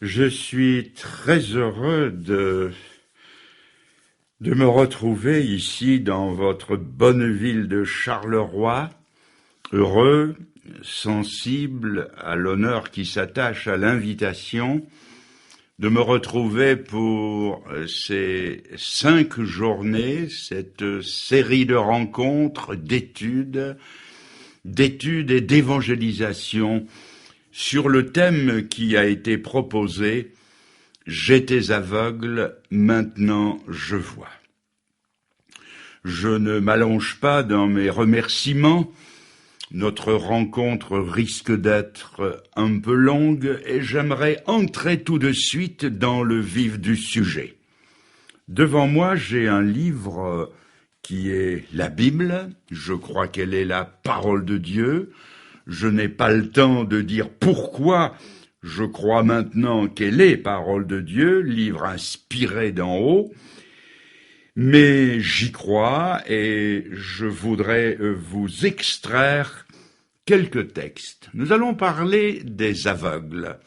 Je suis très heureux de me retrouver ici dans votre bonne ville de Charleroi, heureux, sensible à l'honneur qui s'attache à l'invitation, de me retrouver pour ces 5 journées, cette série de rencontres, d'études et d'évangélisation sur le thème qui a été proposé « J'étais aveugle, maintenant je vois ». Je ne m'allonge pas dans mes remerciements. Notre rencontre risque d'être un peu longue et j'aimerais entrer tout de suite dans le vif du sujet. Devant moi, j'ai un livre qui est la Bible. Je crois qu'elle est la parole de Dieu. Je n'ai pas le temps de dire pourquoi je crois maintenant qu'elle est parole de Dieu, livre inspiré d'en haut, mais j'y crois et je voudrais vous extraire quelques textes. Nous allons parler des aveugles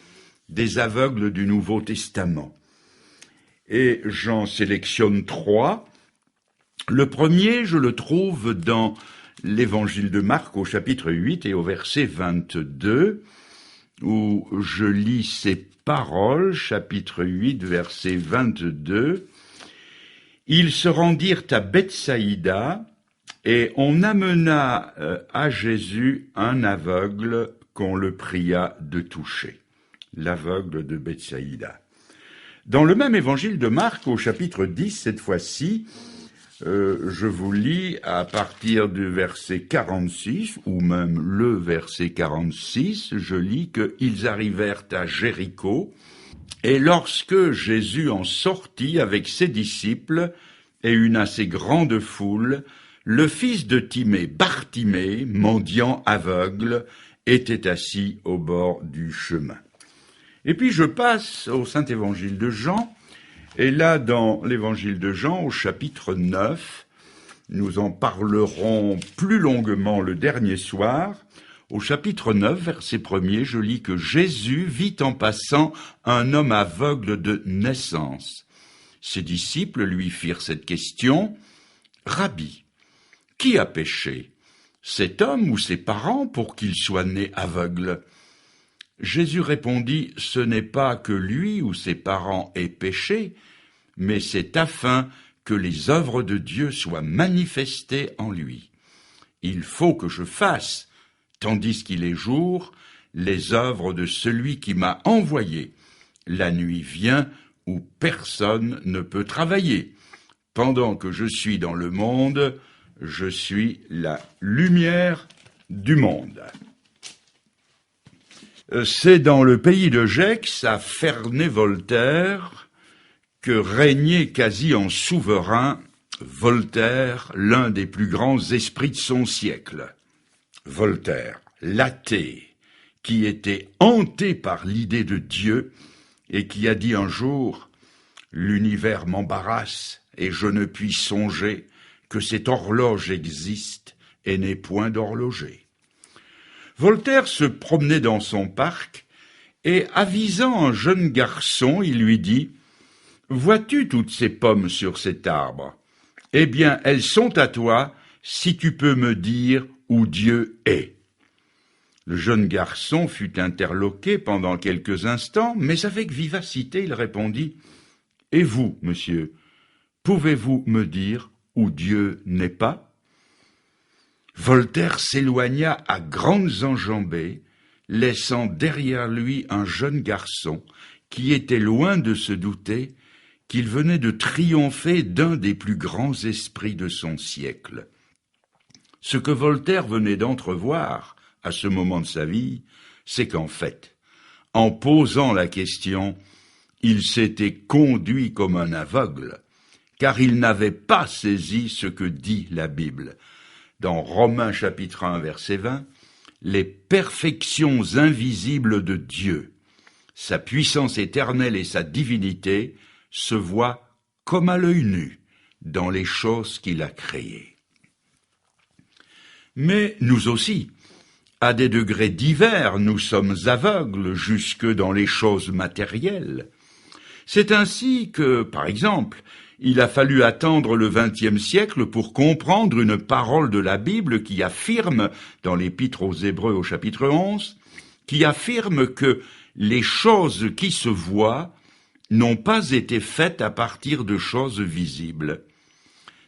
du Nouveau Testament. Et j'en sélectionne 3. Le premier, je le trouve dans l'Évangile de Marc au chapitre 8 et au verset 22, où je lis ces paroles, chapitre 8, verset 22. « Ils se rendirent à Bethsaïda, et on amena à Jésus un aveugle qu'on le pria de toucher. » L'aveugle de Bethsaïda. Dans le même Évangile de Marc, au chapitre 10, cette fois-ci, je vous lis à partir du verset 46, ou même le verset 46, je lis qu'ils arrivèrent à Jéricho, et lorsque Jésus en sortit avec ses disciples et une assez grande foule, le fils de Timée, Bartimée, mendiant aveugle, était assis au bord du chemin. Et puis je passe au Saint-Évangile de Jean, et là, dans l'Évangile de Jean, au chapitre 9, nous en parlerons plus longuement le dernier soir. Au chapitre 9, verset 1er, je lis que Jésus vit en passant un homme aveugle de naissance. Ses disciples lui firent cette question, « Rabbi, qui a péché, cet homme ou ses parents pour qu'il soit né aveugle ?» Jésus répondit, « Ce n'est pas que lui ou ses parents aient péché, mais c'est afin que les œuvres de Dieu soient manifestées en lui. Il faut que je fasse, tandis qu'il est jour, les œuvres de celui qui m'a envoyé. La nuit vient où personne ne peut travailler. Pendant que je suis dans le monde, je suis la lumière du monde. » C'est dans le pays de Gex, à Ferney-Voltaire, que régnait quasi en souverain Voltaire, l'un des plus grands esprits de son siècle. Voltaire, l'athée, qui était hanté par l'idée de Dieu et qui a dit un jour « L'univers m'embarrasse et je ne puis songer que cette horloge existe et n'est point d'horloger. » Voltaire se promenait dans son parc et, avisant un jeune garçon, il lui dit « Vois-tu toutes ces pommes sur cet arbre ? Eh bien, elles sont à toi si tu peux me dire où Dieu est. » Le jeune garçon fut interloqué pendant quelques instants, mais avec vivacité il répondit « Et vous, monsieur, pouvez-vous me dire où Dieu n'est pas ?» Voltaire s'éloigna à grandes enjambées, laissant derrière lui un jeune garçon qui était loin de se douter qu'il venait de triompher d'un des plus grands esprits de son siècle. Ce que Voltaire venait d'entrevoir à ce moment de sa vie, c'est qu'en fait, en posant la question, il s'était conduit comme un aveugle, car il n'avait pas saisi ce que dit la Bible. Dans Romains chapitre 1, verset 20, les perfections invisibles de Dieu, sa puissance éternelle et sa divinité se voient comme à l'œil nu dans les choses qu'il a créées. Mais nous aussi, À des degrés divers, nous sommes aveugles jusque dans les choses matérielles. C'est ainsi que, par exemple, il a fallu attendre le XXe siècle pour comprendre une parole de la Bible qui affirme, dans l'Épître aux Hébreux au chapitre 11, qui affirme que les choses qui se voient n'ont pas été faites à partir de choses visibles.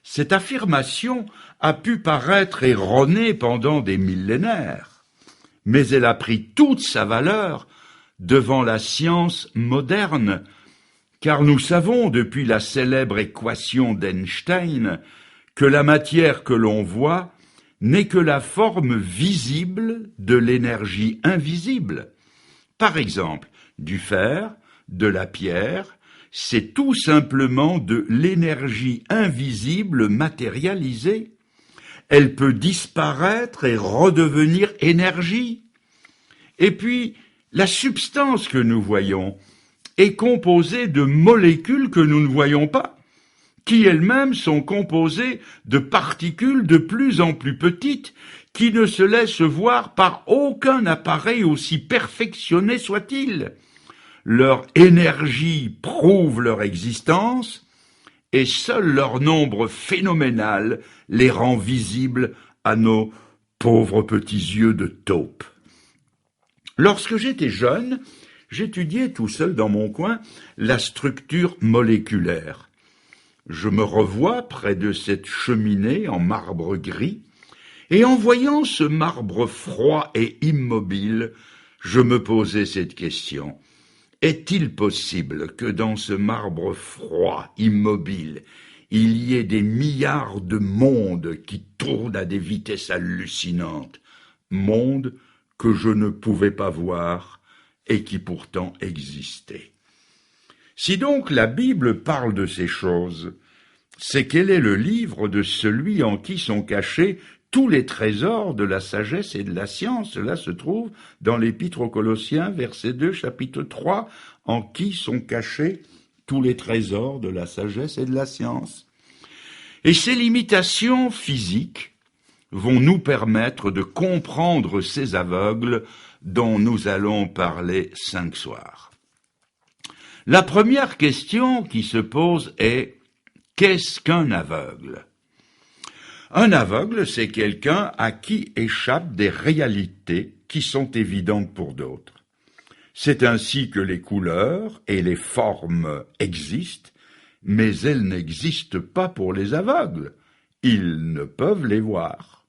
Cette affirmation a pu paraître erronée pendant des millénaires, mais elle a pris toute sa valeur devant la science moderne, car nous savons depuis la célèbre équation d'Einstein que la matière que l'on voit n'est que la forme visible de l'énergie invisible. Par exemple, du fer, de la pierre, c'est tout simplement de l'énergie invisible matérialisée. Elle peut disparaître et redevenir énergie. Et puis, la substance que nous voyons est composée de molécules que nous ne voyons pas, qui elles-mêmes sont composées de particules de plus en plus petites, qui ne se laissent voir par aucun appareil aussi perfectionné soit-il. Leur énergie prouve leur existence, et seul leur nombre phénoménal les rend visibles à nos pauvres petits yeux de taupe. Lorsque j'étais jeune, j'étudiais tout seul dans mon coin la structure moléculaire. Je me revois près de cette cheminée en marbre gris, et en voyant ce marbre froid et immobile, je me posais cette question. Est-il possible que dans ce marbre froid, immobile, il y ait des milliards de mondes qui tournent à des vitesses hallucinantes, mondes que je ne pouvais pas voir et qui pourtant existaient? Si donc la Bible parle de ces choses, c'est qu'elle est le livre de celui en qui sont cachés tous les trésors de la sagesse et de la science. Cela se trouve dans l'Épître aux Colossiens, verset 2, chapitre 3, en qui sont cachés tous les trésors de la sagesse et de la science. Et ces limitations physiques vont nous permettre de comprendre ces aveugles dont nous allons parler 5 soirs. La première question qui se pose est: qu'est-ce qu'un aveugle? Un aveugle, c'est quelqu'un à qui échappent des réalités qui sont évidentes pour d'autres. C'est ainsi que les couleurs et les formes existent, mais elles n'existent pas pour les aveugles. Ils ne peuvent les voir.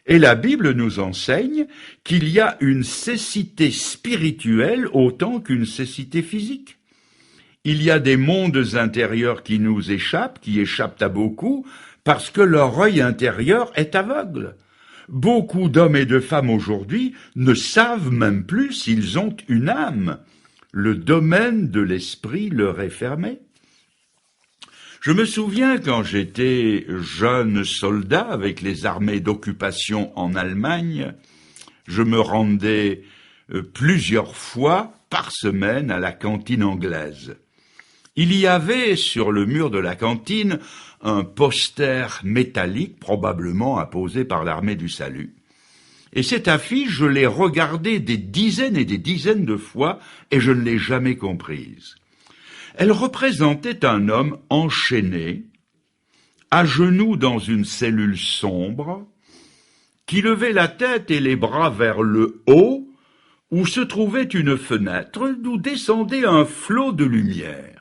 Et la Bible nous enseigne qu'il y a une cécité spirituelle autant qu'une cécité physique. Il y a des mondes intérieurs qui nous échappent, qui échappent à beaucoup, parce que leur œil intérieur est aveugle. Beaucoup d'hommes et de femmes aujourd'hui ne savent même plus s'ils ont une âme. Le domaine de l'esprit leur est fermé. Je me souviens quand j'étais jeune soldat avec les armées d'occupation en Allemagne, je me rendais plusieurs fois par semaine à la cantine anglaise. Il y avait sur le mur de la cantine un poster métallique, probablement apposé par l'armée du salut. Et cette affiche, je l'ai regardée des dizaines et des dizaines de fois et je ne l'ai jamais comprise. Elle représentait un homme enchaîné, à genoux dans une cellule sombre, qui levait la tête et les bras vers le haut, où se trouvait une fenêtre d'où descendait un flot de lumière.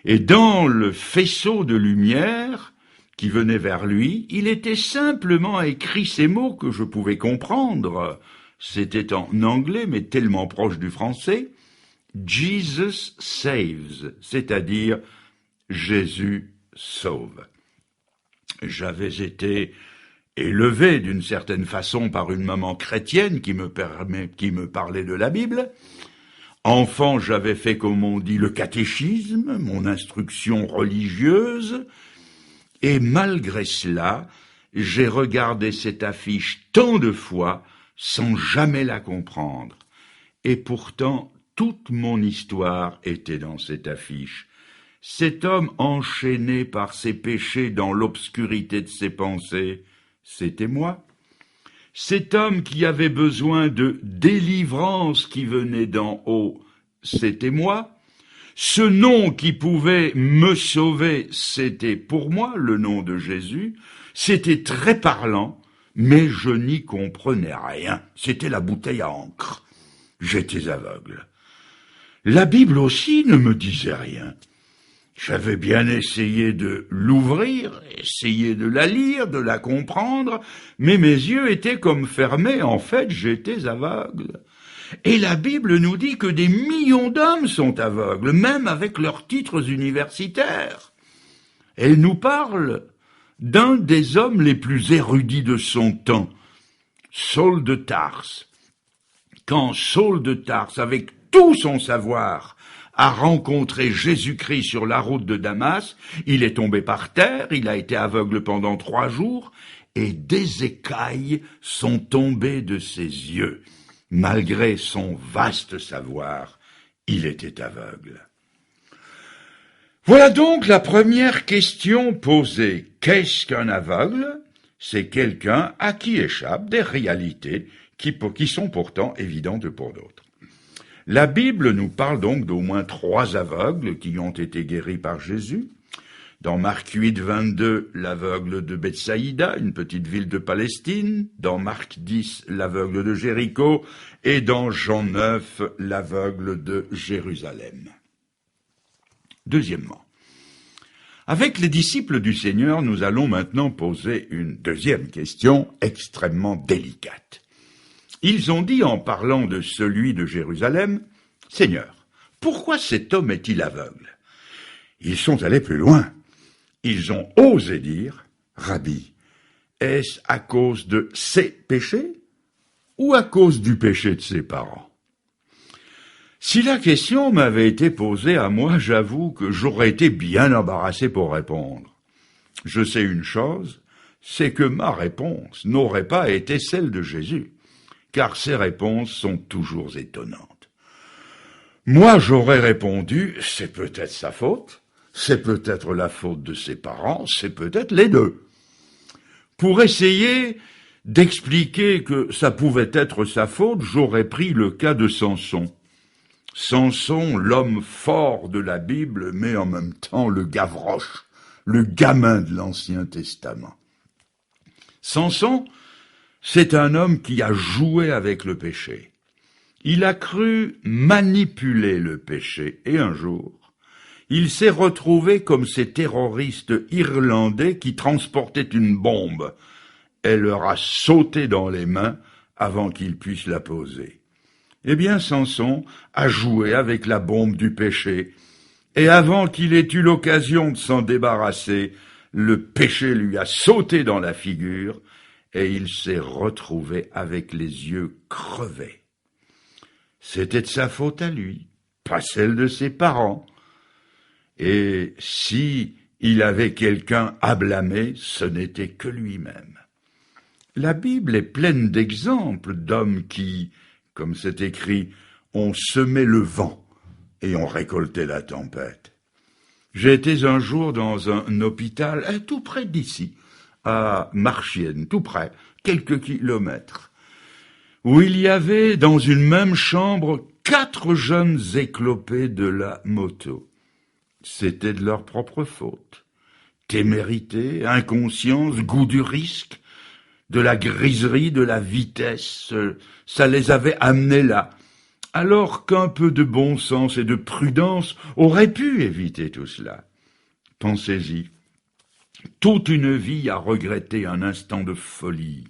Et dans le faisceau de lumière qui venait vers lui, il était simplement écrit ces mots que je pouvais comprendre. C'était en anglais, mais tellement proche du français. Jesus saves, c'est-à-dire Jésus sauve. J'avais été élevé d'une certaine façon par une maman chrétienne qui me parlait de la Bible. Enfant, j'avais fait, comme on dit, le catéchisme, mon instruction religieuse, et malgré cela, j'ai regardé cette affiche tant de fois sans jamais la comprendre. Et pourtant, toute mon histoire était dans cette affiche. Cet homme enchaîné par ses péchés dans l'obscurité de ses pensées, c'était moi. Cet homme qui avait besoin de délivrance qui venait d'en haut, c'était moi. Ce nom qui pouvait me sauver, c'était pour moi le nom de Jésus. C'était très parlant, mais je n'y comprenais rien. C'était la bouteille à encre. J'étais aveugle. La Bible aussi ne me disait rien. J'avais bien essayé de l'ouvrir, essayé de la lire, de la comprendre, mais mes yeux étaient comme fermés. En fait, j'étais aveugle. Et la Bible nous dit que des millions d'hommes sont aveugles, même avec leurs titres universitaires. Elle nous parle d'un des hommes les plus érudits de son temps, Saul de Tarse. Quand Saul de Tarse, avec tout son savoir, a rencontré Jésus-Christ sur la route de Damas, il est tombé par terre, il a été aveugle pendant 3 jours, et des écailles sont tombées de ses yeux. Malgré son vaste savoir, il était aveugle. Voilà donc la première question posée. Qu'est-ce qu'un aveugle? C'est quelqu'un à qui échappent des réalités qui sont pourtant évidentes pour d'autres. La Bible nous parle donc d'au moins 3 aveugles qui ont été guéris par Jésus. Dans Marc 8, 22, l'aveugle de Bethsaïda, une petite ville de Palestine. Dans Marc 10, l'aveugle de Jéricho. Et dans Jean 9, l'aveugle de Jérusalem. Deuxièmement, avec les disciples du Seigneur, nous allons maintenant poser une deuxième question extrêmement délicate. Ils ont dit en parlant de celui de Jérusalem, « Seigneur, pourquoi cet homme est-il aveugle ?» Ils sont allés plus loin. Ils ont osé dire, « Rabbi, est-ce à cause de ses péchés ou à cause du péché de ses parents ?» Si la question m'avait été posée à moi, j'avoue que j'aurais été bien embarrassé pour répondre. Je sais une chose, c'est que ma réponse n'aurait pas été celle de Jésus, car ses réponses sont toujours étonnantes. Moi, j'aurais répondu, c'est peut-être sa faute, c'est peut-être la faute de ses parents, c'est peut-être les deux. Pour essayer d'expliquer que ça pouvait être sa faute, j'aurais pris le cas de Samson. Samson, l'homme fort de la Bible, mais en même temps le Gavroche, le gamin de l'Ancien Testament. Samson, c'est un homme qui a joué avec le péché. Il a cru manipuler le péché, et un jour, il s'est retrouvé comme ces terroristes irlandais qui transportaient une bombe. Elle leur a sauté dans les mains avant qu'ils puissent la poser. Eh bien, Samson a joué avec la bombe du péché, et avant qu'il ait eu l'occasion de s'en débarrasser, le péché lui a sauté dans la figure, et il s'est retrouvé avec les yeux crevés. C'était de sa faute à lui, pas celle de ses parents. Et si il avait quelqu'un à blâmer, ce n'était que lui-même. La Bible est pleine d'exemples d'hommes qui, comme c'est écrit, ont semé le vent et ont récolté la tempête. J'étais un jour dans un hôpital tout près d'ici, à Marchiennes, tout près, quelques kilomètres, où il y avait dans une même chambre 4 jeunes éclopés de la moto. C'était de leur propre faute. Témérité, inconscience, goût du risque, de la griserie, de la vitesse, ça les avait amenés là, alors qu'un peu de bon sens et de prudence aurait pu éviter tout cela. Pensez-y, toute une vie à regretter un instant de folie,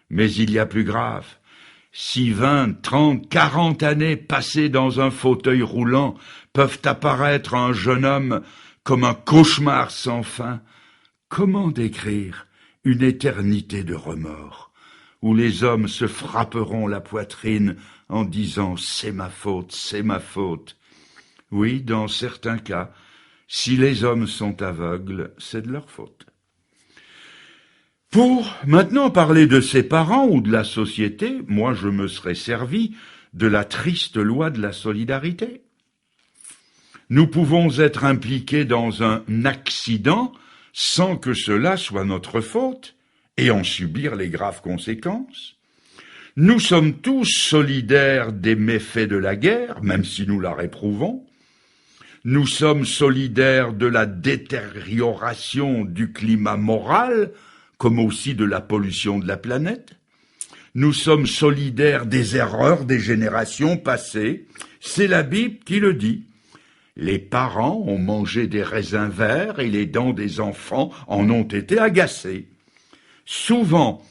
mais il y a plus grave. Si 20, 30, 40 années passées dans un fauteuil roulant peuvent apparaître à un jeune homme comme un cauchemar sans fin, comment décrire une éternité de remords, où les hommes se frapperont la poitrine en disant « c'est ma faute, c'est ma faute ». Oui, dans certains cas, si les hommes sont aveugles, c'est de leur faute. Pour maintenant parler de ses parents ou de la société, moi je me serais servi de la triste loi de la solidarité. Nous pouvons être impliqués dans un accident sans que cela soit notre faute, et en subir les graves conséquences. Nous sommes tous solidaires des méfaits de la guerre, même si nous la réprouvons. Nous sommes solidaires de la détérioration du climat moral, comme aussi de la pollution de la planète. Nous sommes solidaires des erreurs des générations passées. C'est la Bible qui le dit. Les parents ont mangé des raisins verts et les dents des enfants en ont été agacées. Souvent,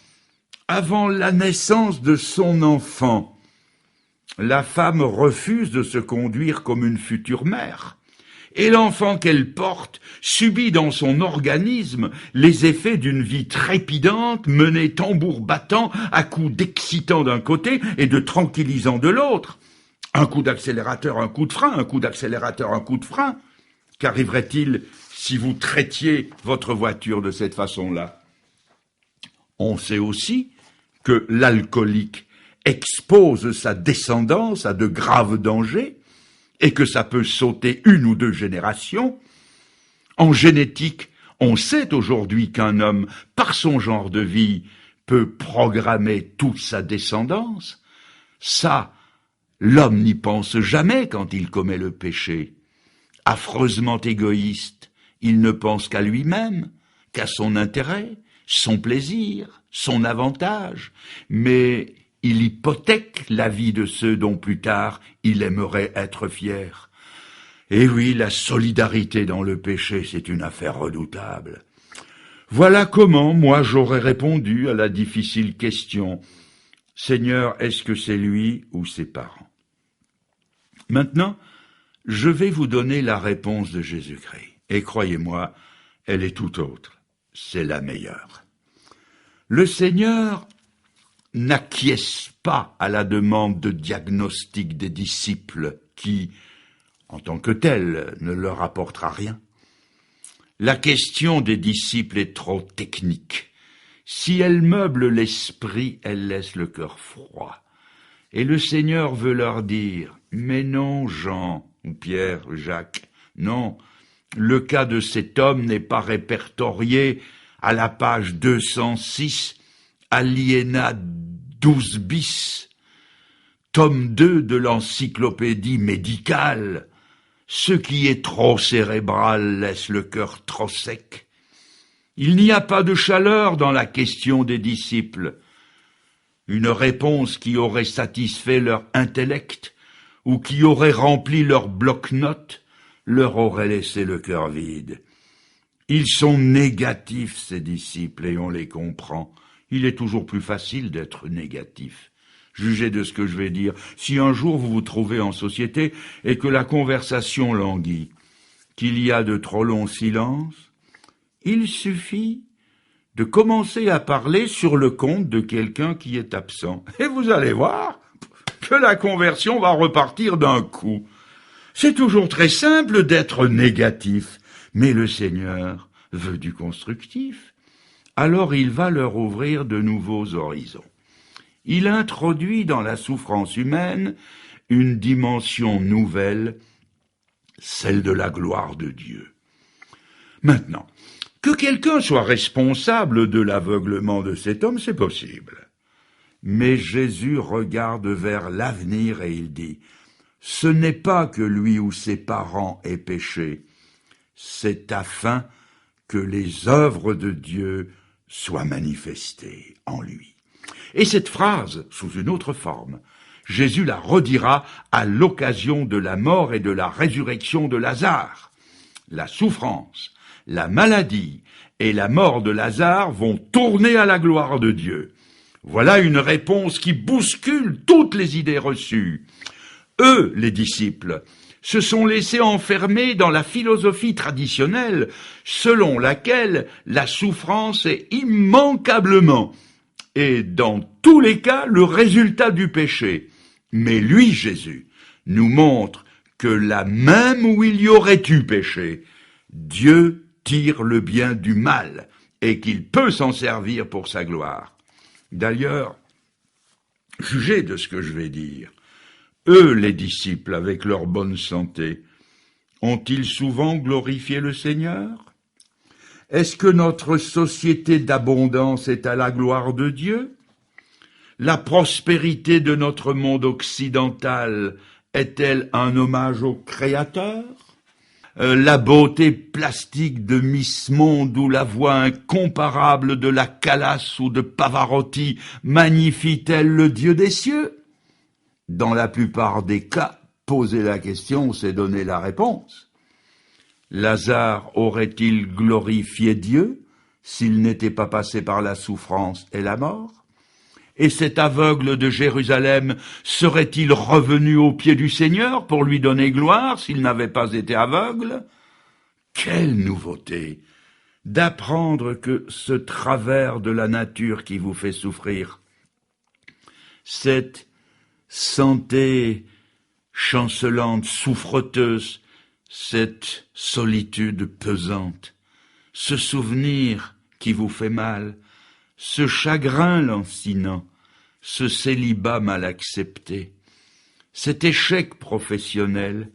avant la naissance de son enfant, la femme refuse de se conduire comme une future mère. Et l'enfant qu'elle porte subit dans son organisme les effets d'une vie trépidante menée tambour battant à coups d'excitant d'un côté et de tranquillisant de l'autre. Un coup d'accélérateur, un coup de frein, un coup d'accélérateur, un coup de frein. Qu'arriverait-il si vous traitiez votre voiture de cette façon-là? On sait aussi que l'alcoolique expose sa descendance à de graves dangers et que ça peut sauter 1 ou 2 générations. En génétique, on sait aujourd'hui qu'un homme, par son genre de vie, peut programmer toute sa descendance. Ça, l'homme n'y pense jamais quand il commet le péché. Affreusement égoïste, il ne pense qu'à lui-même, qu'à son intérêt, son plaisir, son avantage, mais il hypothèque la vie de ceux dont plus tard il aimerait être fier. Et oui, la solidarité dans le péché, c'est une affaire redoutable. Voilà comment moi j'aurais répondu à la difficile question. Seigneur, est-ce que c'est lui ou ses parents? Maintenant, je vais vous donner la réponse de Jésus-Christ. Et croyez-moi, elle est tout autre. C'est la meilleure. Le Seigneur n'acquiesce pas à la demande de diagnostic des disciples qui, en tant que tels, ne leur apportera rien. La question des disciples est trop technique. Si elle meuble l'esprit, elle laisse le cœur froid. Et le Seigneur veut leur dire, mais non, Jean, ou Pierre, Jacques, non, le cas de cet homme n'est pas répertorié à la page 206, alinéa 12 bis, tome 2 de l'encyclopédie médicale. Ce qui est trop cérébral laisse le cœur trop sec. Il n'y a pas de chaleur dans la question des disciples. Une réponse qui aurait satisfait leur intellect ou qui aurait rempli leur bloc-notes leur aurait laissé le cœur vide. Ils sont négatifs, ces disciples, et on les comprend. Il est toujours plus facile d'être négatif. Jugez de ce que je vais dire. Si un jour vous vous trouvez en société et que la conversation languit, qu'il y a de trop longs silences, il suffit de commencer à parler sur le compte de quelqu'un qui est absent. Et vous allez voir que la conversion va repartir d'un coup. C'est toujours très simple d'être négatif, mais le Seigneur veut du constructif. Alors il va leur ouvrir de nouveaux horizons. Il introduit dans la souffrance humaine une dimension nouvelle, celle de la gloire de Dieu. Maintenant, que quelqu'un soit responsable de l'aveuglement de cet homme, c'est possible. Mais Jésus regarde vers l'avenir et il dit, ce n'est pas que lui ou ses parents aient péché, c'est afin que les œuvres de Dieu soient manifestées en lui. Et cette phrase, sous une autre forme, Jésus la redira à l'occasion de la mort et de la résurrection de Lazare. La souffrance, la maladie et la mort de Lazare vont tourner à la gloire de Dieu. Voilà une réponse qui bouscule toutes les idées reçues. Eux, les disciples, se sont laissés enfermer dans la philosophie traditionnelle selon laquelle la souffrance est immanquablement et dans tous les cas le résultat du péché. Mais lui, Jésus, nous montre que là même où il y aurait eu péché, Dieu tire le bien du mal et qu'il peut s'en servir pour sa gloire. D'ailleurs, jugez de ce que je vais dire. Eux, les disciples, avec leur bonne santé, ont-ils souvent glorifié le Seigneur? Est-ce que notre société d'abondance est à la gloire de Dieu? La prospérité de notre monde occidental est-elle un hommage au Créateur? La beauté plastique de Miss Monde ou la voix incomparable de la Callas ou de Pavarotti magnifie-t-elle le Dieu des cieux? Dans la plupart des cas, poser la question, c'est donner la réponse. Lazare aurait-il glorifié Dieu s'il n'était pas passé par la souffrance et la mort? Et cet aveugle de Jérusalem serait-il revenu aux pieds du Seigneur pour lui donner gloire s'il n'avait pas été aveugle? Quelle nouveauté d'apprendre que ce travers de la nature qui vous fait souffrir, cette santé chancelante, souffreteuse, cette solitude pesante, ce souvenir qui vous fait mal, ce chagrin lancinant, ce célibat mal accepté, cet échec professionnel,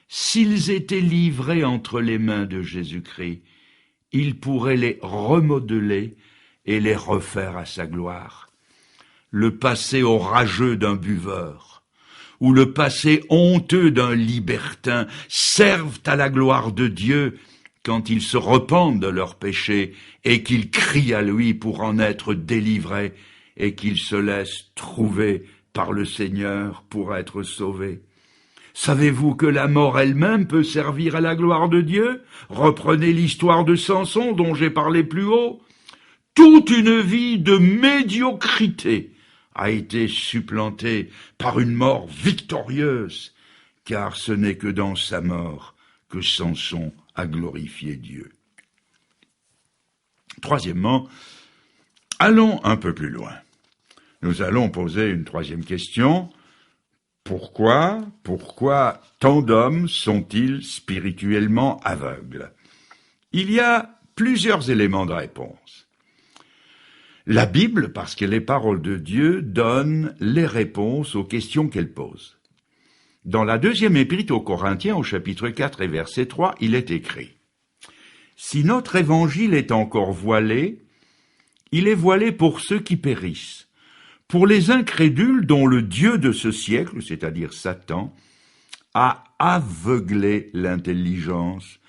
s'ils étaient livrés entre les mains de Jésus-Christ, il pourrait les remodeler et les refaire à sa gloire. Le passé orageux d'un buveur ou le passé honteux d'un libertin servent à la gloire de Dieu quand ils se repentent de leurs péchés et qu'ils crient à lui pour en être délivrés et qu'ils se laissent trouver par le Seigneur pour être sauvés. Savez-vous que la mort elle-même peut servir à la gloire de Dieu? Reprenez l'histoire de Samson dont j'ai parlé plus haut. Toute une vie de médiocrité a été supplantée par une mort victorieuse, car ce n'est que dans sa mort que Samson a glorifié Dieu. Troisièmement, allons un peu plus loin. Nous allons poser une troisième question. Pourquoi tant d'hommes sont-ils spirituellement aveugles? Il y a plusieurs éléments de réponse. La Bible, parce qu'elle est parole de Dieu, donne les réponses aux questions qu'elle pose. Dans la deuxième épître aux Corinthiens, au chapitre 4 et verset 3, il est écrit « Si notre évangile est encore voilé, il est voilé pour ceux qui périssent, pour les incrédules dont le Dieu de ce siècle, c'est-à-dire Satan, a aveuglé l'intelligence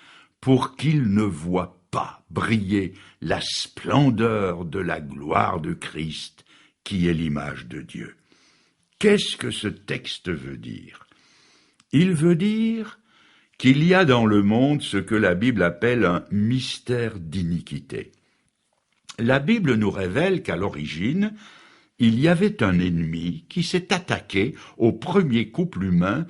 pour qu'ils ne voient pas briller la splendeur de la gloire de Christ, qui est l'image de Dieu. » Qu'est-ce que ce texte veut dire? Il veut dire qu'il y a dans le monde ce que la Bible appelle un mystère d'iniquité. La Bible nous révèle qu'à l'origine, il y avait un ennemi qui s'est attaqué au premier couple humain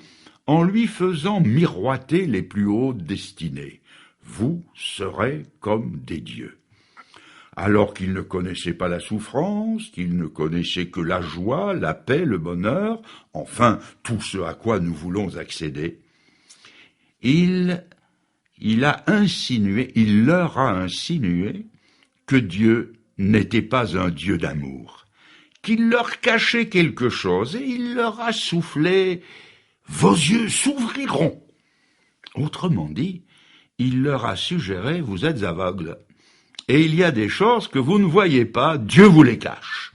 en lui faisant miroiter les plus hautes destinées. Vous serez comme des dieux. Alors qu'ils ne connaissaient pas la souffrance, qu'ils ne connaissaient que la joie, la paix, le bonheur, enfin tout ce à quoi nous voulons accéder, il leur a insinué que Dieu n'était pas un Dieu d'amour, qu'il leur cachait quelque chose et il leur a soufflé « Vos yeux s'ouvriront ». Autrement dit, il leur a suggéré « Vous êtes aveugles ». Et il y a des choses que vous ne voyez pas, Dieu vous les cache.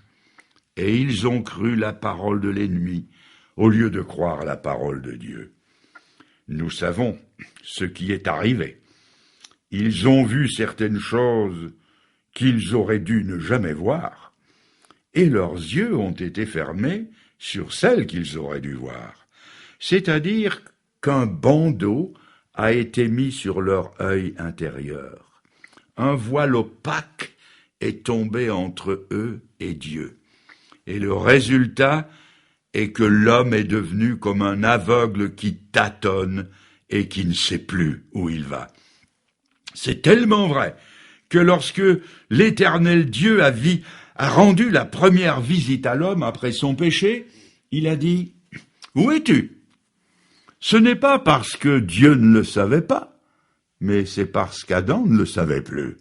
Et ils ont cru la parole de l'ennemi, au lieu de croire la parole de Dieu. Nous savons ce qui est arrivé. Ils ont vu certaines choses qu'ils auraient dû ne jamais voir, et leurs yeux ont été fermés sur celles qu'ils auraient dû voir. C'est-à-dire qu'un bandeau a été mis sur leur œil intérieur. Un voile opaque est tombé entre eux et Dieu. Et le résultat est que l'homme est devenu comme un aveugle qui tâtonne et qui ne sait plus où il va. C'est tellement vrai que lorsque l'Éternel Dieu a rendu la première visite à l'homme après son péché, il a dit « Où es-tu » Ce n'est pas parce que Dieu ne le savait pas, mais c'est parce qu'Adam ne le savait plus.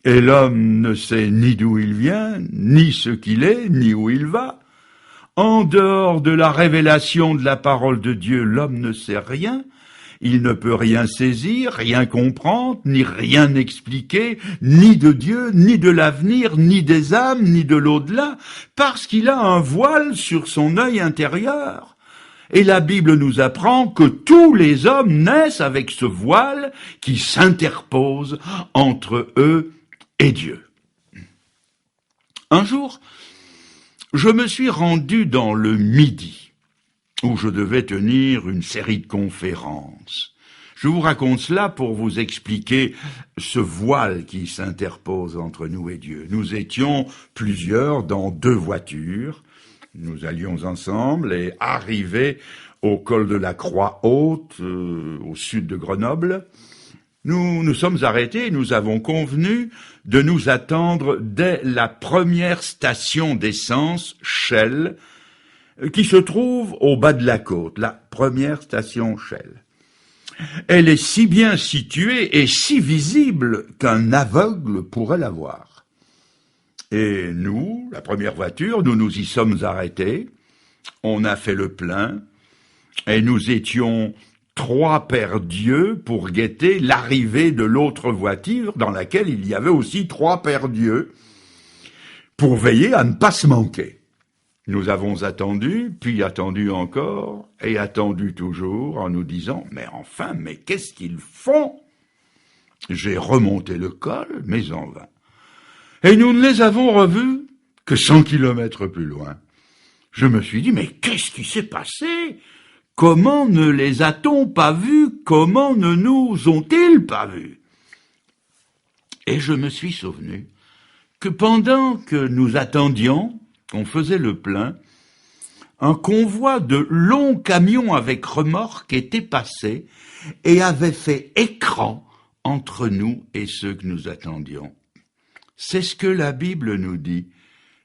Et l'homme ne sait ni d'où il vient, ni ce qu'il est, ni où il va. En dehors de la révélation de la parole de Dieu, l'homme ne sait rien, il ne peut rien saisir, rien comprendre, ni rien expliquer, ni de Dieu, ni de l'avenir, ni des âmes, ni de l'au-delà, parce qu'il a un voile sur son œil intérieur. Et la Bible nous apprend que tous les hommes naissent avec ce voile qui s'interpose entre eux et Dieu. Un jour, je me suis rendu dans le Midi, où je devais tenir une série de conférences. Je vous raconte cela pour vous expliquer ce voile qui s'interpose entre nous et Dieu. Nous étions plusieurs dans 2 voitures. Nous allions ensemble et arrivés au col de la Croix-Haute, au sud de Grenoble, nous sommes arrêtés et nous avons convenu de nous attendre dès la première station d'essence Shell, qui se trouve au bas de la côte, la première station Shell. Elle est si bien située et si visible qu'un aveugle pourrait la voir. Et nous, la première voiture, nous nous y sommes arrêtés, on a fait le plein, et nous étions 3 perdus pour guetter l'arrivée de l'autre voiture dans laquelle il y avait aussi 3 perdus pour veiller à ne pas se manquer. Nous avons attendu, puis attendu encore, et attendu toujours en nous disant « Mais enfin, mais qu'est-ce qu'ils font ?» J'ai remonté le col, mais en vain. Et nous ne les avons revus que 100 kilomètres plus loin. Je me suis dit « Mais qu'est-ce qui s'est passé ? Comment ne les a-t-on pas vus? Comment ne nous ont-ils pas vus ?» Et je me suis souvenu que pendant que nous attendions, qu'on faisait le plein, un convoi de longs camions avec remorques était passé et avait fait écran entre nous et ceux que nous attendions. C'est ce que la Bible nous dit.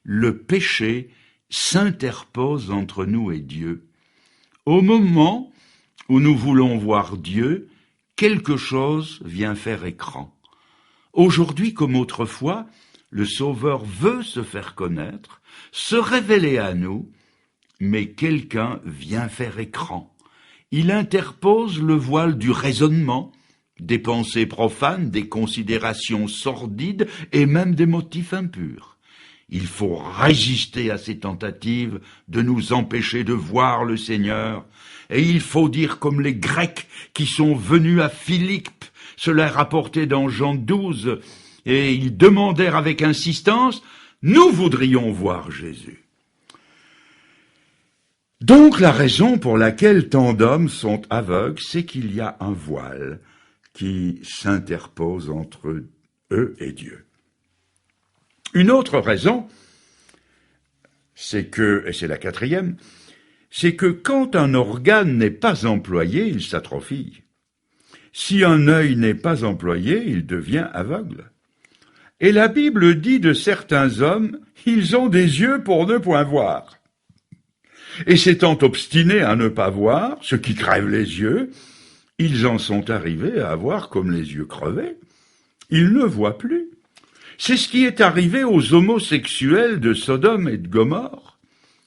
Le péché s'interpose entre nous et Dieu. Au moment où nous voulons voir Dieu, quelque chose vient faire écran. Aujourd'hui comme autrefois, le Sauveur veut se faire connaître, se révéler à nous, mais quelqu'un vient faire écran. Il interpose le voile du raisonnement, des pensées profanes, des considérations sordides et même des motifs impurs. Il faut résister à ces tentatives de nous empêcher de voir le Seigneur. Et il faut dire comme les Grecs qui sont venus à Philippe, cela est rapporté dans Jean 12, et ils demandèrent avec insistance « Nous voudrions voir Jésus ». Donc la raison pour laquelle tant d'hommes sont aveugles, c'est qu'il y a un voile qui s'interpose entre eux et Dieu. Une autre raison, c'est que, et c'est la 4e, c'est que quand un organe n'est pas employé, il s'atrophie. Si un œil n'est pas employé, il devient aveugle. Et la Bible dit de certains hommes, ils ont des yeux pour ne point voir. Et s'étant obstinés à ne pas voir, ce qui crève les yeux, ils en sont arrivés à avoir comme les yeux crevés. Ils ne voient plus. C'est ce qui est arrivé aux homosexuels de Sodome et de Gomorrhe.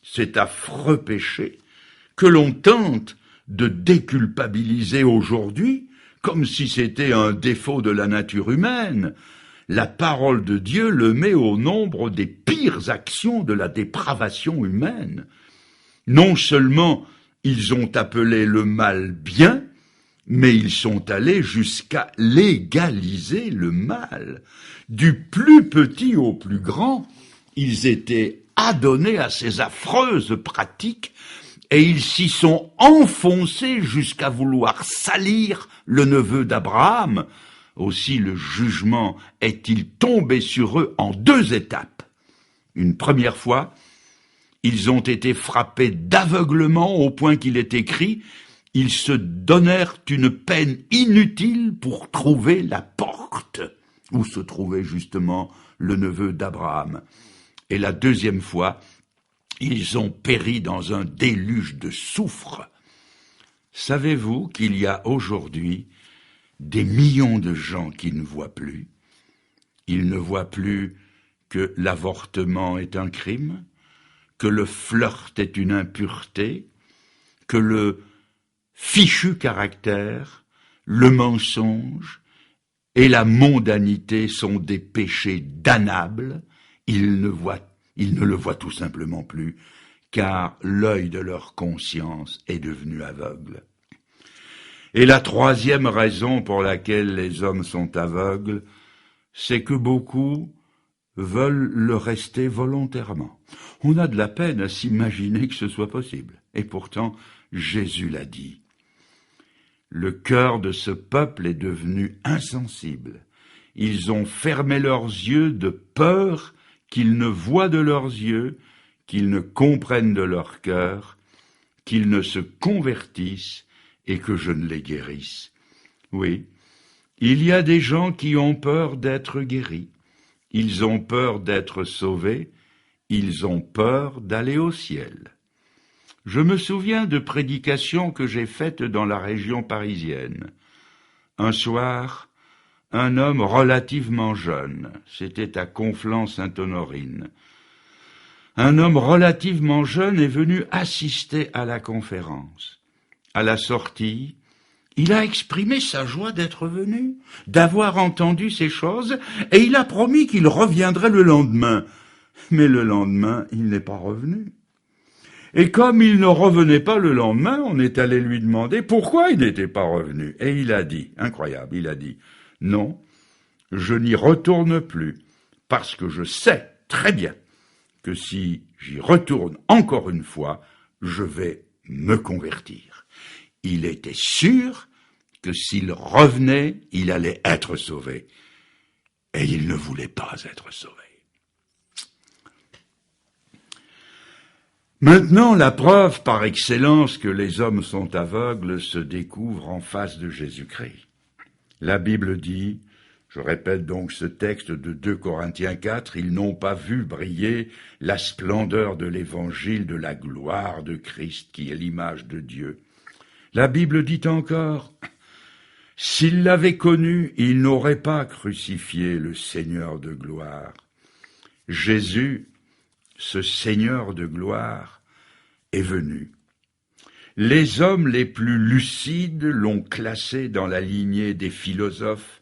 Cet affreux péché que l'on tente de déculpabiliser aujourd'hui, comme si c'était un défaut de la nature humaine. La parole de Dieu le met au nombre des pires actions de la dépravation humaine. Non seulement ils ont appelé le mal bien, mais ils sont allés jusqu'à légaliser le mal. Du plus petit au plus grand, ils étaient adonnés à ces affreuses pratiques et ils s'y sont enfoncés jusqu'à vouloir salir le neveu d'Abraham. Aussi le jugement est-il tombé sur eux en 2 étapes. Une première fois, ils ont été frappés d'aveuglement au point qu'il est écrit « Ils se donnèrent une peine inutile pour trouver la porte » où se trouvait justement le neveu d'Abraham. Et la 2e fois, ils ont péri dans un déluge de soufre. Savez-vous qu'il y a aujourd'hui des millions de gens qui ne voient plus? Ils ne voient plus que l'avortement est un crime, que le flirt est une impureté, que le fichu caractère, le mensonge et la mondanité sont des péchés damnables. Ils ne le voient tout simplement plus, car l'œil de leur conscience est devenu aveugle. Et la troisième raison pour laquelle les hommes sont aveugles, c'est que beaucoup veulent le rester volontairement. On a de la peine à s'imaginer que ce soit possible. Et pourtant, Jésus l'a dit. Le cœur de ce peuple est devenu insensible. Ils ont fermé leurs yeux de peur qu'ils ne voient de leurs yeux, qu'ils ne comprennent de leur cœur, qu'ils ne se convertissent et que je ne les guérisse. Oui, il y a des gens qui ont peur d'être guéris, ils ont peur d'être sauvés, ils ont peur d'aller au ciel. Je me souviens de prédications que j'ai faites dans la région parisienne. Un soir, un homme relativement jeune, c'était à Conflans-Sainte-Honorine, un homme relativement jeune est venu assister à la conférence. À la sortie, il a exprimé sa joie d'être venu, d'avoir entendu ces choses, et il a promis qu'il reviendrait le lendemain. Mais le lendemain, il n'est pas revenu. Et comme il ne revenait pas le lendemain, on est allé lui demander pourquoi il n'était pas revenu. Et il a dit, incroyable, il a dit, « Non, je n'y retourne plus, parce que je sais très bien que si j'y retourne encore une fois, je vais me convertir. » Il était sûr que s'il revenait, il allait être sauvé. Et il ne voulait pas être sauvé. Maintenant, la preuve par excellence que les hommes sont aveugles se découvre en face de Jésus-Christ. La Bible dit, je répète donc ce texte de 2 Corinthiens 4, « Ils n'ont pas vu briller la splendeur de l'évangile de la gloire de Christ, qui est l'image de Dieu. » La Bible dit encore, « S'ils l'avaient connu, ils n'auraient pas crucifié le Seigneur de gloire. » Jésus, ce Seigneur de gloire, est venu. Les hommes les plus lucides l'ont classé dans la lignée des philosophes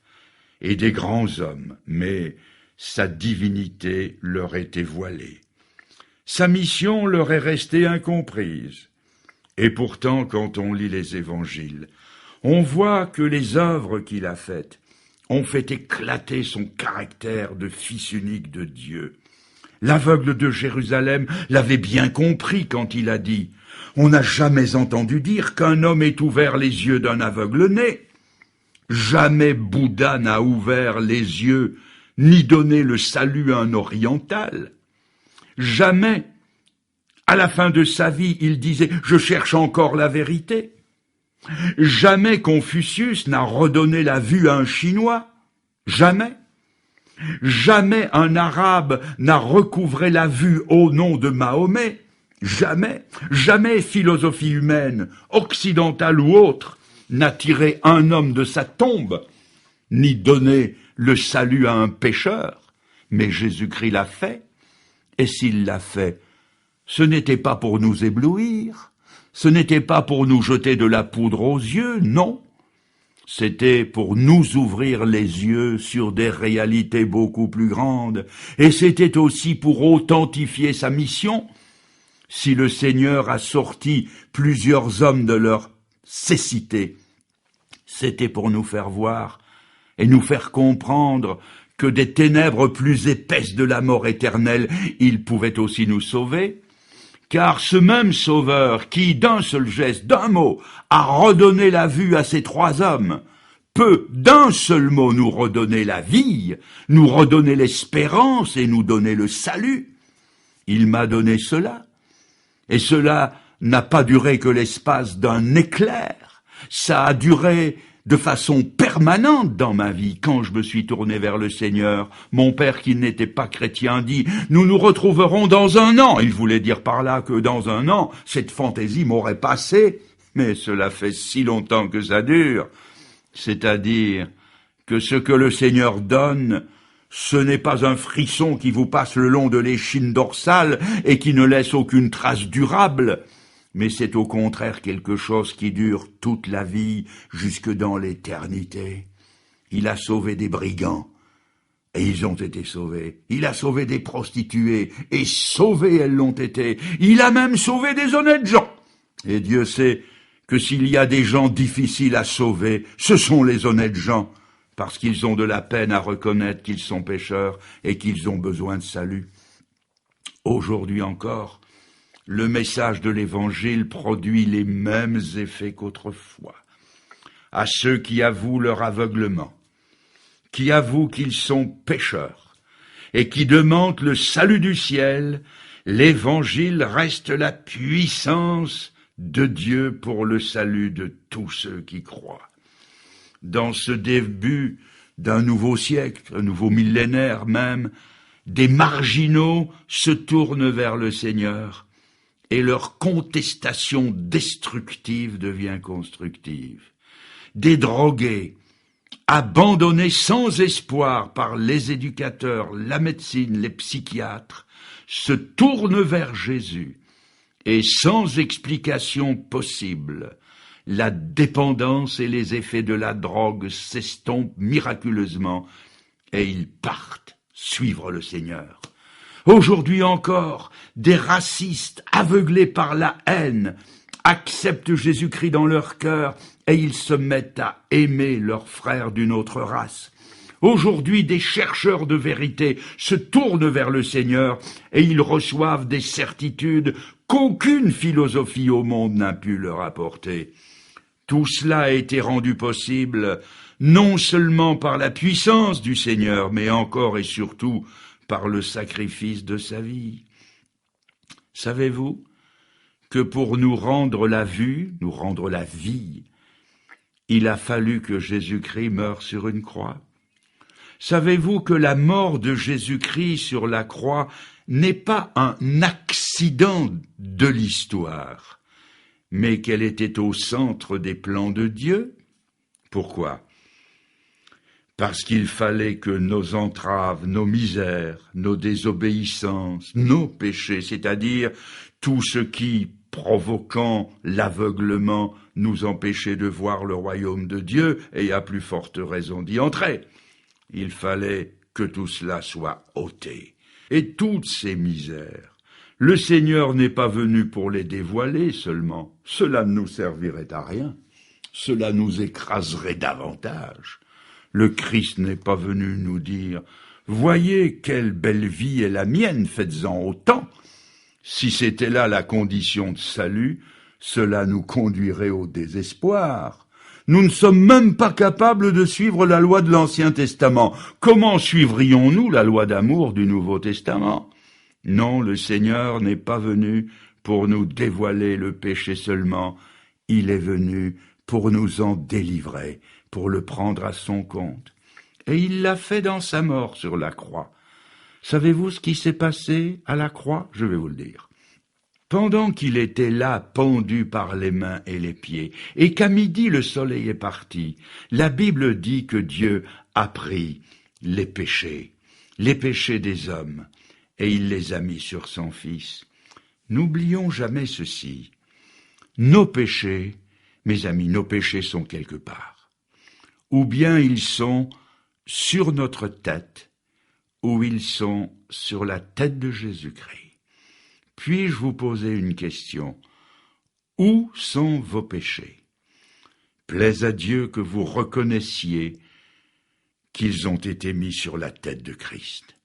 et des grands hommes, mais sa divinité leur était voilée. Sa mission leur est restée incomprise. Et pourtant, quand on lit les évangiles, on voit que les œuvres qu'il a faites ont fait éclater son caractère de fils unique de Dieu. L'aveugle de Jérusalem l'avait bien compris quand il a dit « On n'a jamais entendu dire qu'un homme ait ouvert les yeux d'un aveugle-né. Jamais Bouddha n'a ouvert les yeux ni donné le salut à un oriental. Jamais. À la fin de sa vie, il disait « Je cherche encore la vérité ». Jamais Confucius n'a redonné la vue à un Chinois. Jamais. Jamais un Arabe n'a recouvré la vue au nom de Mahomet. Jamais. Jamais philosophie humaine, occidentale ou autre, n'a tiré un homme de sa tombe, ni donné le salut à un pécheur. Mais Jésus-Christ l'a fait. Et s'il l'a fait, ce n'était pas pour nous éblouir, ce n'était pas pour nous jeter de la poudre aux yeux, non. C'était pour nous ouvrir les yeux sur des réalités beaucoup plus grandes, et c'était aussi pour authentifier sa mission. Si le Seigneur a sorti plusieurs hommes de leur cécité, c'était pour nous faire voir et nous faire comprendre que des ténèbres plus épaisses de la mort éternelle, il pouvait aussi nous sauver. Car ce même Sauveur qui, d'un seul geste, d'un mot, a redonné la vue à ces 3 hommes, peut, d'un seul mot, nous redonner la vie, nous redonner l'espérance et nous donner le salut. Il m'a donné cela. Et cela n'a pas duré que l'espace d'un éclair. Ça a duré de façon permanente dans ma vie. Quand je me suis tourné vers le Seigneur, mon père qui n'était pas chrétien dit « Nous nous retrouverons dans 1 an ». Il voulait dire par là que dans 1 an, cette fantaisie m'aurait passé. Mais cela fait si longtemps que ça dure. C'est-à-dire que ce que le Seigneur donne, ce n'est pas un frisson qui vous passe le long de l'échine dorsale et qui ne laisse aucune trace durable. mais c'est au contraire quelque chose qui dure toute la vie, jusque dans l'éternité. Il a sauvé des brigands, et ils ont été sauvés. Il a sauvé des prostituées, et sauvées elles l'ont été. Il a même sauvé des honnêtes gens. Et Dieu sait que s'il y a des gens difficiles à sauver, ce sont les honnêtes gens, parce qu'ils ont de la peine à reconnaître qu'ils sont pécheurs et qu'ils ont besoin de salut. Aujourd'hui encore, le message de l'Évangile produit les mêmes effets qu'autrefois. À ceux qui avouent leur aveuglement, qui avouent qu'ils sont pécheurs et qui demandent le salut du ciel, l'Évangile reste la puissance de Dieu pour le salut de tous ceux qui croient. Dans ce début d'un nouveau siècle, un nouveau millénaire même, des marginaux se tournent vers le Seigneur et leur contestation destructive devient constructive. Des drogués, abandonnés sans espoir par les éducateurs, la médecine, les psychiatres, se tournent vers Jésus et sans explication possible, la dépendance et les effets de la drogue s'estompent miraculeusement et ils partent suivre le Seigneur. Aujourd'hui encore, des racistes aveuglés par la haine acceptent Jésus-Christ dans leur cœur et ils se mettent à aimer leurs frères d'une autre race. Aujourd'hui, des chercheurs de vérité se tournent vers le Seigneur et ils reçoivent des certitudes qu'aucune philosophie au monde n'a pu leur apporter. Tout cela a été rendu possible non seulement par la puissance du Seigneur, mais encore et surtout par le sacrifice de sa vie. Savez-vous que pour nous rendre la vue, nous rendre la vie, il a fallu que Jésus-Christ meure sur une croix? Savez-vous que la mort de Jésus-Christ sur la croix n'est pas un accident de l'histoire, mais qu'elle était au centre des plans de Dieu? Pourquoi? Parce qu'il fallait que nos entraves, nos misères, nos désobéissances, nos péchés, c'est-à-dire tout ce qui, provoquant l'aveuglement, nous empêchait de voir le royaume de Dieu, et à plus forte raison d'y entrer. Il fallait que tout cela soit ôté. Et toutes ces misères, le Seigneur n'est pas venu pour les dévoiler seulement. Cela ne nous servirait à rien. Cela nous écraserait davantage. Le Christ n'est pas venu nous dire « Voyez quelle belle vie est la mienne, faites-en autant ». Si c'était là la condition de salut, cela nous conduirait au désespoir. Nous ne sommes même pas capables de suivre la loi de l'Ancien Testament. Comment suivrions-nous la loi d'amour du Nouveau Testament? Non, le Seigneur n'est pas venu pour nous dévoiler le péché seulement. Il est venu pour nous en délivrer, pour le prendre à son compte. Et il l'a fait dans sa mort sur la croix. Savez-vous ce qui s'est passé à la croix? Je vais vous le dire. Pendant qu'il était là, pendu par les mains et les pieds, et qu'à midi le soleil est parti, la Bible dit que Dieu a pris les péchés des hommes, et il les a mis sur son Fils. N'oublions jamais ceci. Nos péchés, mes amis, nos péchés sont quelque part. Ou bien ils sont sur notre tête, ou ils sont sur la tête de Jésus-Christ. Puis-je vous poser une question? Où sont vos péchés? Plaise à Dieu que vous reconnaissiez qu'ils ont été mis sur la tête de Christ.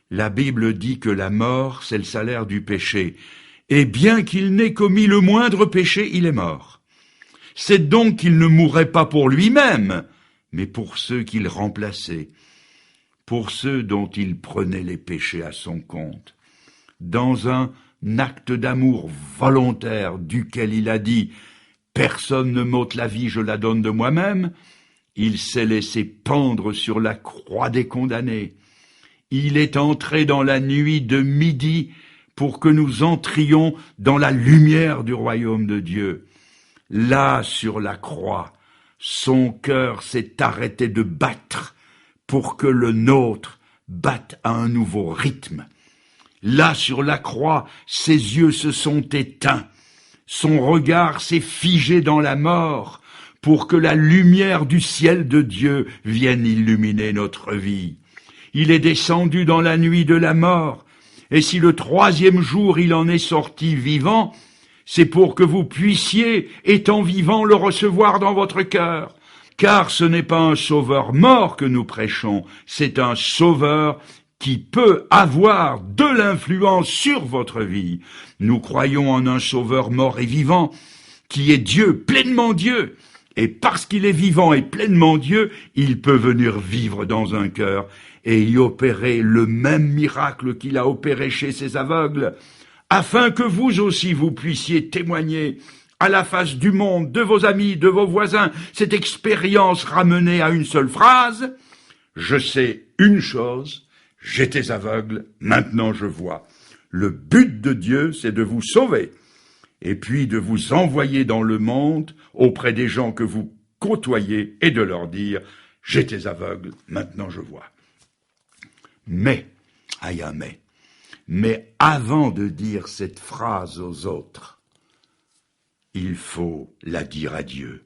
La Bible dit que la mort, c'est le salaire du péché, et bien qu'il n'ait commis le moindre péché, il est mort. C'est donc qu'il ne mourrait pas pour lui-même, mais pour ceux qu'il remplaçait, pour ceux dont il prenait les péchés à son compte. Dans un acte d'amour volontaire duquel il a dit « Personne ne m'ôte la vie, je la donne de moi-même », il s'est laissé pendre sur la croix des condamnés. Il est entré dans la nuit de midi pour que nous entrions dans la lumière du royaume de Dieu. Là, sur la croix, son cœur s'est arrêté de battre pour que le nôtre batte à un nouveau rythme. Là, sur la croix, ses yeux se sont éteints Son regard s'est figé dans la mort pour que la lumière du ciel de Dieu vienne illuminer notre vie. Il est descendu dans la nuit de la mort, et si le troisième jour il en est sorti vivant, c'est pour que vous puissiez, étant vivant, le recevoir dans votre cœur. Car ce n'est pas un sauveur mort que nous prêchons, c'est un sauveur qui peut avoir de l'influence sur votre vie. Nous croyons en un sauveur mort et vivant, qui est Dieu, pleinement Dieu. Et parce qu'il est vivant et pleinement Dieu, il peut venir vivre dans un cœur et y opérer le même miracle qu'il a opéré chez ces aveugles, afin que vous aussi vous puissiez témoigner à la face du monde, de vos amis, de vos voisins, cette expérience ramenée à une seule phrase. Je sais une chose, j'étais aveugle, maintenant je vois. Le but de Dieu, c'est de vous sauver, et puis de vous envoyer dans le monde auprès des gens que vous côtoyez et de leur dire « J'étais aveugle, maintenant je vois ». Mais, mais avant de dire cette phrase aux autres, il faut la dire à Dieu.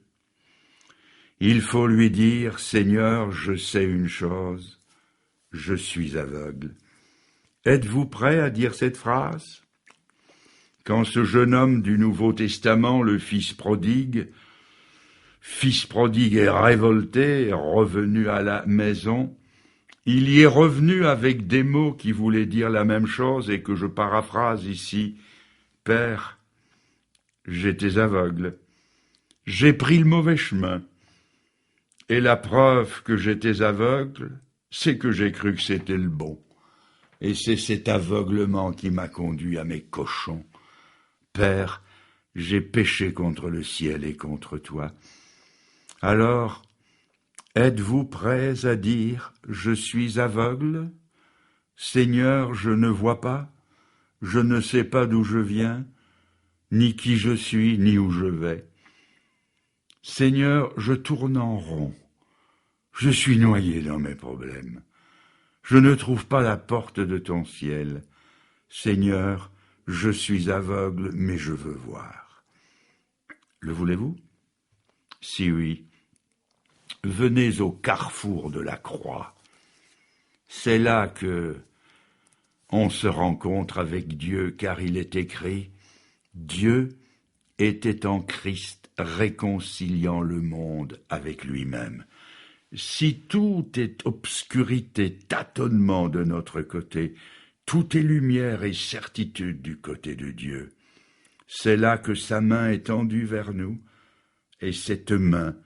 Il faut lui dire « Seigneur, je sais une chose, je suis aveugle ». Êtes-vous prêt à dire cette phrase? Quand ce jeune homme du Nouveau Testament, le fils prodigue est révolté, est revenu à la maison, il y est revenu avec des mots qui voulaient dire la même chose et que je paraphrase ici. « Père, j'étais aveugle, j'ai pris le mauvais chemin, et la preuve que j'étais aveugle, c'est que j'ai cru que c'était le bon. Et c'est cet aveuglement qui m'a conduit à mes cochons. Père, j'ai péché contre le ciel et contre toi. Alors, êtes-vous prêts à dire « Je suis aveugle » ? Seigneur, je ne vois pas, je ne sais pas d'où je viens, ni qui je suis, ni où je vais. Seigneur, je tourne en rond, je suis noyé dans mes problèmes. Je ne trouve pas la porte de ton ciel. Seigneur, je suis aveugle, mais je veux voir. Le voulez-vous? Si oui, venez au carrefour de la croix. C'est là que on se rencontre avec Dieu, car il est écrit « Dieu était en Christ réconciliant le monde avec lui-même ». Si tout est obscurité, tâtonnement de notre côté, tout est lumière et certitude du côté de Dieu. C'est là que sa main est tendue vers nous, et cette main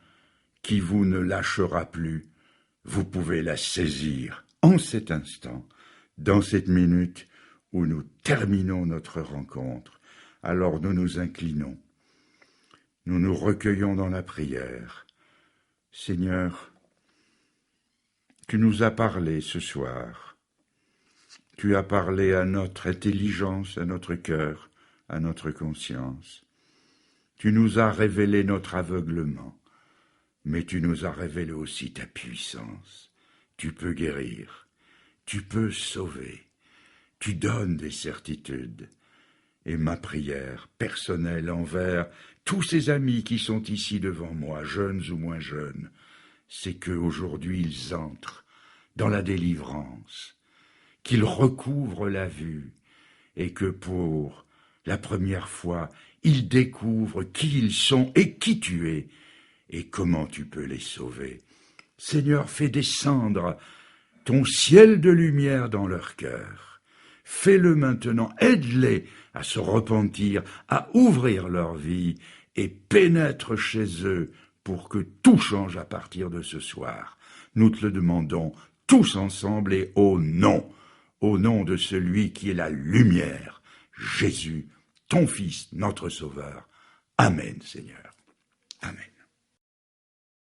qui vous ne lâchera plus, vous pouvez la saisir en cet instant, dans cette minute où nous terminons notre rencontre. Alors nous nous inclinons, nous nous recueillons dans la prière. Seigneur, tu nous as parlé ce soir. Tu as parlé à notre intelligence, à notre cœur, à notre conscience. Tu nous as révélé notre aveuglement, mais tu nous as révélé aussi ta puissance. Tu peux guérir, tu peux sauver, tu donnes des certitudes. Et ma prière personnelle envers tous ces amis qui sont ici devant moi, jeunes ou moins jeunes, c'est qu'aujourd'hui ils entrent dans la délivrance, qu'ils recouvrent la vue, et que pour la première fois, ils découvrent qui ils sont et qui tu es, et comment tu peux les sauver. Seigneur, fais descendre ton ciel de lumière dans leur cœur. Fais-le maintenant, aide-les à se repentir, à ouvrir leur vie, et pénètre chez eux pour que tout change à partir de ce soir. Nous te le demandons tous ensemble et au nom de celui qui est la lumière, Jésus, ton Fils, notre Sauveur. Amen, Seigneur. Amen.